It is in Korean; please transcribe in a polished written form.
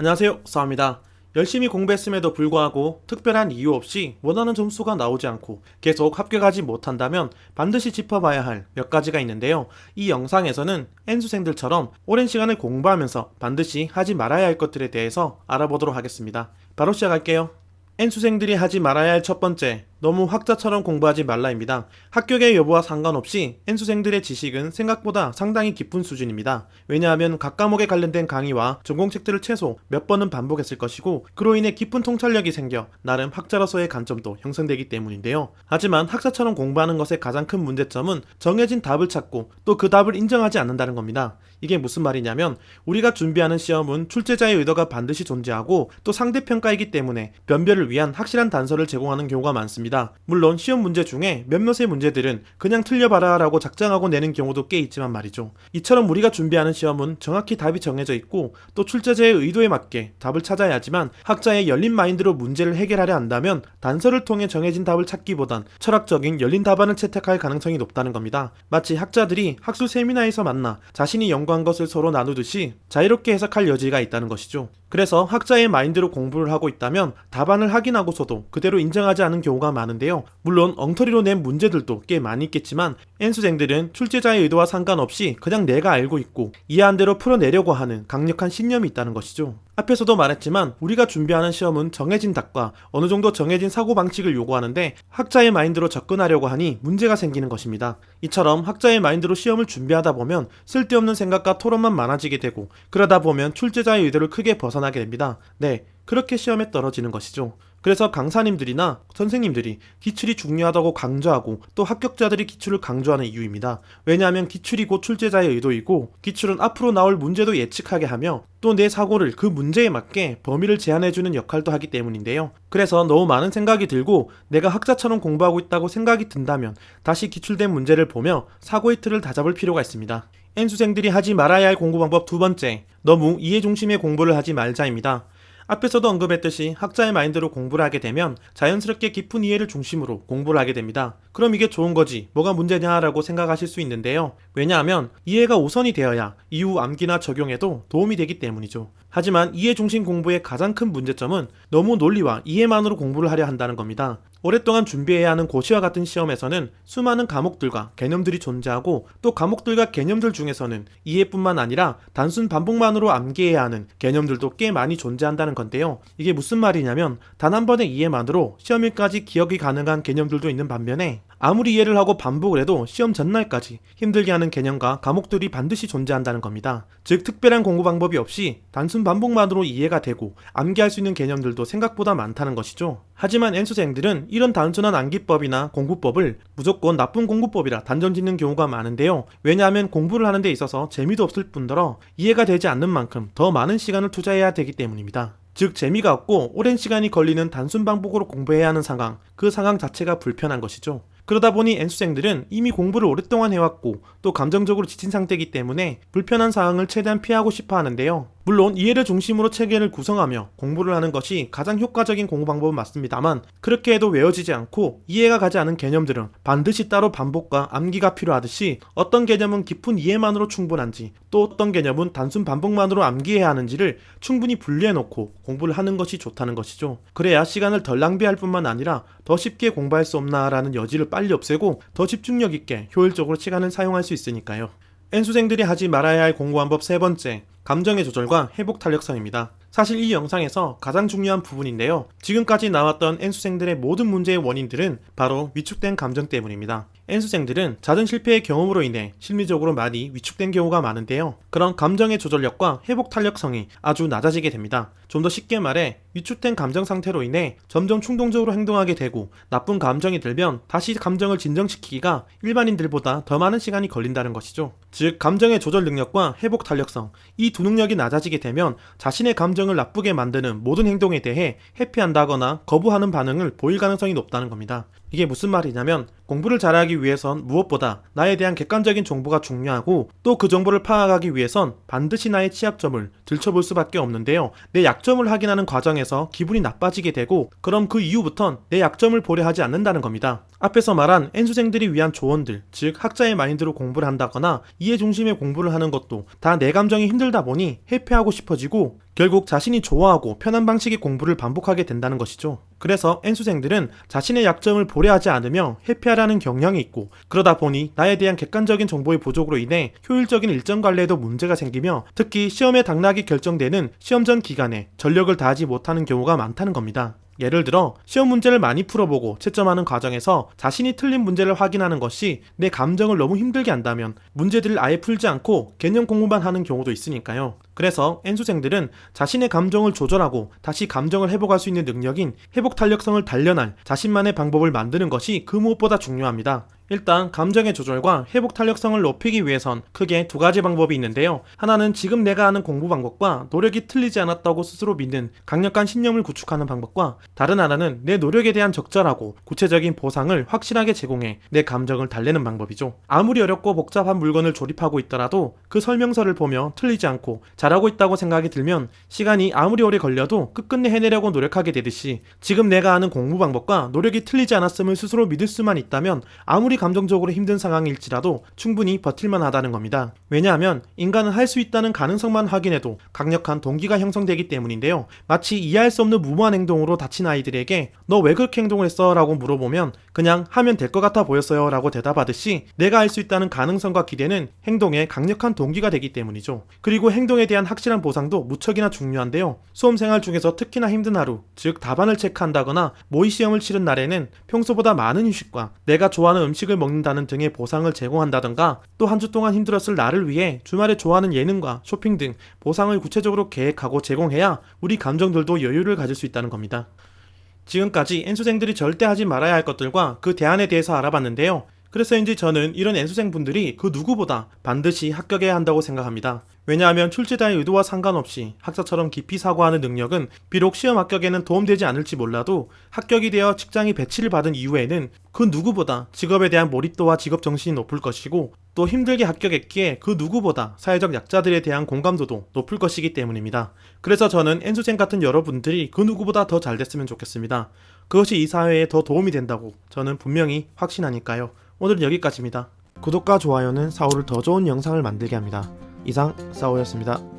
안녕하세요, 싸입니다. 열심히 공부했음에도 불구하고 특별한 이유 없이 원하는 점수가 나오지 않고 계속 합격하지 못한다면 반드시 짚어봐야 할 몇 가지가 있는데요. 이 영상에서는 N수생들처럼 오랜 시간을 공부하면서 반드시 하지 말아야 할 것들에 대해서 알아보도록 하겠습니다. 바로 시작할게요. N수생들이 하지 말아야 할 첫 번째, 너무 학자처럼 공부하지 말라입니다. 합격의 여부와 상관없이 N수생들의 지식은 생각보다 상당히 깊은 수준입니다. 왜냐하면 각 과목에 관련된 강의와 전공책들을 최소 몇 번은 반복했을 것이고 그로 인해 깊은 통찰력이 생겨 나름 학자로서의 관점도 형성되기 때문인데요. 하지만 학자처럼 공부하는 것의 가장 큰 문제점은 정해진 답을 찾고 또 그 답을 인정하지 않는다는 겁니다. 이게 무슨 말이냐면 우리가 준비하는 시험은 출제자의 의도가 반드시 존재하고 또 상대평가이기 때문에 변별을 위한 확실한 단서를 제공하는 경우가 많습니다. 물론 시험 문제 중에 몇몇의 문제들은 그냥 틀려봐라 라고 작정하고 내는 경우도 꽤 있지만 말이죠. 이처럼 우리가 준비하는 시험은 정확히 답이 정해져 있고 또 출제자의 의도에 맞게 답을 찾아야 하지만 학자의 열린 마인드로 문제를 해결하려 한다면 단서를 통해 정해진 답을 찾기보단 철학적인 열린 답안을 채택할 가능성이 높다는 겁니다. 마치 학자들이 학술 세미나에서 만나 자신이 연구한 것을 서로 나누듯이 자유롭게 해석할 여지가 있다는 것이죠. 그래서 학자의 마인드로 공부를 하고 있다면 답안을 확인하고서도 그대로 인정하지 않은 경우가 많은데요. 물론 엉터리로 낸 문제들도 꽤 많이 있겠지만 N수생들은 출제자의 의도와 상관없이 그냥 내가 알고 있고 이해한 대로 풀어내려고 하는 강력한 신념이 있다는 것이죠. 앞에서도 말했지만 우리가 준비하는 시험은 정해진 답과 어느 정도 정해진 사고방식을 요구하는데 학자의 마인드로 접근하려고 하니 문제가 생기는 것입니다. 이처럼 학자의 마인드로 시험을 준비하다 보면 쓸데없는 생각과 토론만 많아지게 되고 그러다 보면 출제자의 의도를 크게 벗어나게 됩니다. 네, 그렇게 시험에 떨어지는 것이죠. 그래서 강사님들이나 선생님들이 기출이 중요하다고 강조하고 또 합격자들이 기출을 강조하는 이유입니다. 왜냐하면 기출이 곧 출제자의 의도이고 기출은 앞으로 나올 문제도 예측하게 하며 또 내 사고를 그 문제에 맞게 범위를 제한해주는 역할도 하기 때문인데요. 그래서 너무 많은 생각이 들고 내가 학자처럼 공부하고 있다고 생각이 든다면 다시 기출된 문제를 보며 사고의 틀을 다잡을 필요가 있습니다. N수생들이 하지 말아야 할 공부 방법 두 번째, 너무 이해 중심의 공부를 하지 말자입니다. 앞에서도 언급했듯이 학자의 마인드로 공부를 하게 되면 자연스럽게 깊은 이해를 중심으로 공부를 하게 됩니다. 그럼 이게 좋은 거지 뭐가 문제냐라고 생각하실 수 있는데요. 왜냐하면 이해가 우선이 되어야 이후 암기나 적용에도 도움이 되기 때문이죠. 하지만 이해 중심 공부의 가장 큰 문제점은 너무 논리와 이해만으로 공부를 하려 한다는 겁니다. 오랫동안 준비해야 하는 고시와 같은 시험에서는 수많은 과목들과 개념들이 존재하고 또 과목들과 개념들 중에서는 이해뿐만 아니라 단순 반복만으로 암기해야 하는 개념들도 꽤 많이 존재한다는 건데요. 이게 무슨 말이냐면 단 한 번의 이해만으로 시험일까지 기억이 가능한 개념들도 있는 반면에 아무리 이해를 하고 반복을 해도 시험 전날까지 힘들게 하는 개념과 과목들이 반드시 존재한다는 겁니다. 즉 특별한 공부 방법이 없이 단순 반복만으로 이해가 되고 암기할 수 있는 개념들도 생각보다 많다는 것이죠. 하지만 N수생들은 이런 단순한 암기법이나 공부법을 무조건 나쁜 공부법이라 단정짓는 경우가 많은데요. 왜냐하면 공부를 하는 데 있어서 재미도 없을 뿐더러 이해가 되지 않는 만큼 더 많은 시간을 투자해야 되기 때문입니다. 즉 재미가 없고 오랜 시간이 걸리는 단순 반복으로 공부해야 하는 상황, 그 상황 자체가 불편한 것이죠. 그러다 보니 N수생들은 이미 공부를 오랫동안 해왔고 또 감정적으로 지친 상태이기 때문에 불편한 상황을 최대한 피하고 싶어 하는데요. 물론 이해를 중심으로 체계를 구성하며 공부를 하는 것이 가장 효과적인 공부 방법은 맞습니다만 그렇게 해도 외워지지 않고 이해가 가지 않은 개념들은 반드시 따로 반복과 암기가 필요하듯이 어떤 개념은 깊은 이해만으로 충분한지 또 어떤 개념은 단순 반복만으로 암기해야 하는지를 충분히 분리해놓고 공부를 하는 것이 좋다는 것이죠. 그래야 시간을 덜 낭비할 뿐만 아니라 더 쉽게 공부할 수 없나라는 여지를 빨리 없애고 더 집중력 있게 효율적으로 시간을 사용할 수 있으니까요. N수생들이 하지 말아야 할 공부 방법 세 번째, 감정의 조절과 회복 탄력성입니다. 사실 이 영상에서 가장 중요한 부분인데요. 지금까지 나왔던 N수생들의 모든 문제의 원인들은 바로 위축된 감정 때문입니다. N수생들은 잦은 실패의 경험으로 인해 심리적으로 많이 위축된 경우가 많은데요. 그런 감정의 조절력과 회복 탄력성이 아주 낮아지게 됩니다. 좀 더 쉽게 말해 위축된 감정 상태로 인해 점점 충동적으로 행동하게 되고 나쁜 감정이 들면 다시 감정을 진정시키기가 일반인들보다 더 많은 시간이 걸린다는 것이죠. 즉 감정의 조절 능력과 회복 탄력성, 이 두 능력이 낮아지게 되면 자신의 감정을 나쁘게 만드는 모든 행동에 대해 회피한다거나 거부하는 반응을 보일 가능성이 높다는 겁니다. 이게 무슨 말이냐면 공부를 잘하기 위해선 무엇보다 나에 대한 객관적인 정보가 중요하고 또 그 정보를 파악하기 위해선 반드시 나의 취약점을 들춰볼 수밖에 없는데요. 내 약점을 확인하는 과정에서 기분이 나빠지게 되고 그럼 그 이후부턴 내 약점을 보려 하지 않는다는 겁니다. 앞에서 말한 N수생들이 위한 조언들, 즉 학자의 마인드로 공부를 한다거나 이해 중심의 공부를 하는 것도 다 내 감정이 힘들다 보니 회피하고 싶어지고 결국 자신이 좋아하고 편한 방식의 공부를 반복하게 된다는 것이죠. 그래서 N수생들은 자신의 약점을 보려하지 않으며 회피하라는 경향이 있고, 그러다 보니 나에 대한 객관적인 정보의 부족으로 인해 효율적인 일정 관리에도 문제가 생기며, 특히 시험에 당락이 결정되는 시험 전 기간에 전력을 다하지 못하는 경우가 많다는 겁니다. 예를 들어 시험 문제를 많이 풀어보고 채점하는 과정에서 자신이 틀린 문제를 확인하는 것이 내 감정을 너무 힘들게 한다면 문제들을 아예 풀지 않고 개념 공부만 하는 경우도 있으니까요. 그래서 N수생들은 자신의 감정을 조절하고 다시 감정을 회복할 수 있는 능력인 회복 탄력성을 단련할 자신만의 방법을 만드는 것이 그 무엇보다 중요합니다. 일단 감정의 조절과 회복 탄력성을 높이기 위해선 크게 두 가지 방법이 있는데요. 하나는 지금 내가 하는 공부 방법과 노력이 틀리지 않았다고 스스로 믿는 강력한 신념을 구축하는 방법과, 다른 하나는 내 노력에 대한 적절하고 구체적인 보상을 확실하게 제공해 내 감정을 달래는 방법이죠. 아무리 어렵고 복잡한 물건을 조립하고 있더라도 그 설명서를 보며 틀리지 않고 잘하고 있다고 생각이 들면 시간이 아무리 오래 걸려도 끝끝내 해내려고 노력하게 되듯이, 지금 내가 하는 공부 방법과 노력이 틀리지 않았음을 스스로 믿을 수만 있다면 아무리 감정적으로 힘든 상황일지라도 충분히 버틸만 하다는 겁니다. 왜냐하면 인간은 할 수 있다는 가능성만 확인해도 강력한 동기가 형성되기 때문인데요. 마치 이해할 수 없는 무모한 행동으로 다친 아이들에게 너 왜 그렇게 행동을 했어? 라고 물어보면 그냥 하면 될 것 같아 보였어요 라고 대답하듯이, 내가 할 수 있다는 가능성과 기대는 행동에 강력한 동기가 되기 때문이죠. 그리고 행동에 대한 확실한 보상도 무척이나 중요한데요. 수험생활 중에서 특히나 힘든 하루, 즉 답안을 체크한다거나 모의 시험을 치른 날에는 평소보다 많은 휴식과 내가 좋아하는 음식을 먹는다는 등의 보상을 제공한다던가, 또 한 주 동안 힘들었을 나를 위해 주말에 좋아하는 예능과 쇼핑 등 보상을 구체적으로 계획하고 제공해야 우리 감정들도 여유를 가질 수 있다는 겁니다. 지금까지 N수생들이 절대 하지 말아야 할 것들과 그 대안에 대해서 알아봤는데요. 그래서인지 저는 이런 N수생분들이 그 누구보다 반드시 합격해야 한다고 생각합니다. 왜냐하면 출제자의 의도와 상관없이 학자처럼 깊이 사고하는 능력은 비록 시험 합격에는 도움되지 않을지 몰라도 합격이 되어 직장에 배치를 받은 이후에는 그 누구보다 직업에 대한 몰입도와 직업정신이 높을 것이고, 또 힘들게 합격했기에 그 누구보다 사회적 약자들에 대한 공감도도 높을 것이기 때문입니다. 그래서 저는 N수생 같은 여러분들이 그 누구보다 더 잘 됐으면 좋겠습니다. 그것이 이 사회에 더 도움이 된다고 저는 분명히 확신하니까요. 오늘은 여기까지입니다. 구독과 좋아요는 사오를 더 좋은 영상을 만들게 합니다. 이상 싸오였습니다.